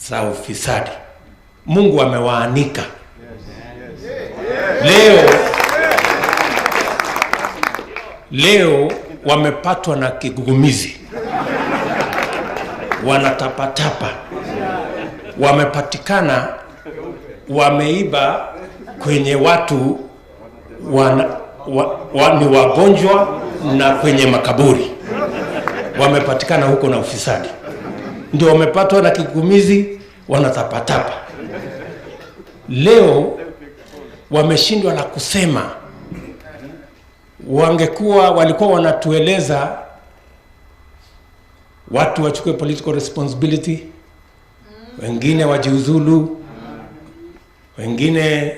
za ufisadi. Mungu amewaanika. Leo wamepatwa na kigugumizi, wanatapatapa, wamepatikana wameiba kwenye watu ni wagonjwa na kwenye makaburi, wamepatikana huko na ufisadi. Ndio wamepatwa na kigugumizi, wanatapatapa. Leo wameshindwa na kusema. Walikuwa wanatueleza watu wachukue political responsibility, wengine wajiuzulu, wengine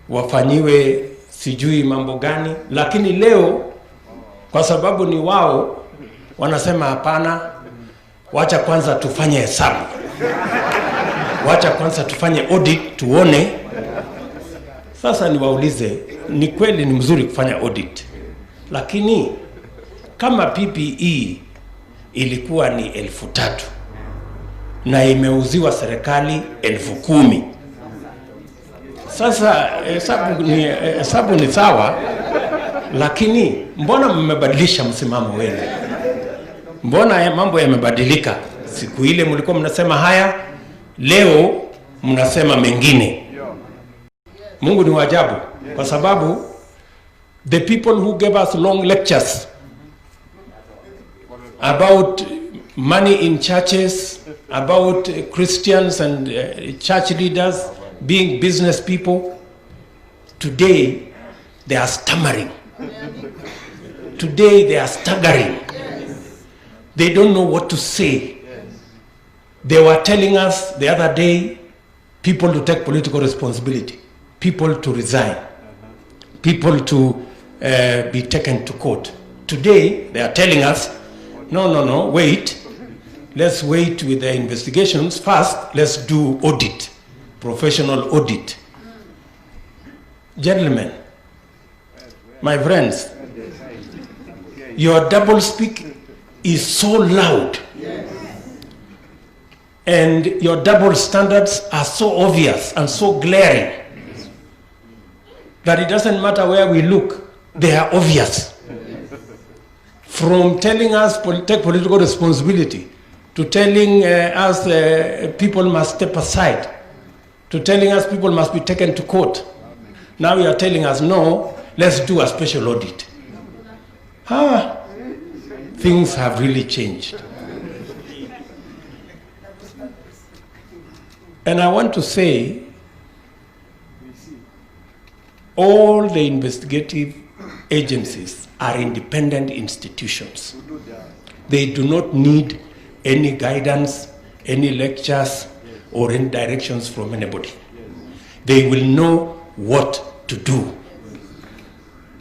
wafanyiwe sijui mambo gani. Lakini leo kwa sababu ni wao, wanasema hapana, wacha kwanza tufanye hesabu, wacha kwanza tufanye audit tuone. Sasa niwaulize, ni kweli ni mzuri kufanya audit, lakini kama PPE ilikuwa ni 3,000 na imeuziwa serikali 10,000, sasa hesabu ni sawa, lakini mbona mmebadilisha msimamo wenu? Mbona mambo yamebadilika? Siku ile mlikuwa mnasema haya, leo mnasema mengine. Mungu ni waajabu, kwa sababu the people who gave us long lectures about money in churches, about Christians and church leaders being business people, today they are stammering. Today they are staggering. They don't know what to say. They were telling us the other day, people to take political responsibility, people to resign, people to be taken to court. Today they are telling us, no, wait. Let's wait with the investigations. First, let's do audit, professional audit. Gentlemen, my friends, your doublespeak is so loud, and your double standards are so obvious and so glaring that it doesn't matter where we look, they are obvious. From telling us take political responsibility, to telling us people must step aside, to telling us people must be taken to court. Now you are telling us, no, let's do a special audit. Things have really changed. And I want to say, all the investigative agencies are independent institutions. They do not need any guidance, any lectures, or any directions from anybody. They will know what to do.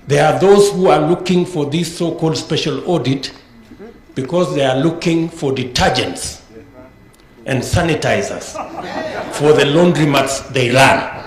There are those who are looking for this so-called special audit because they are looking for detergents and sanitizers for the laundromats they run.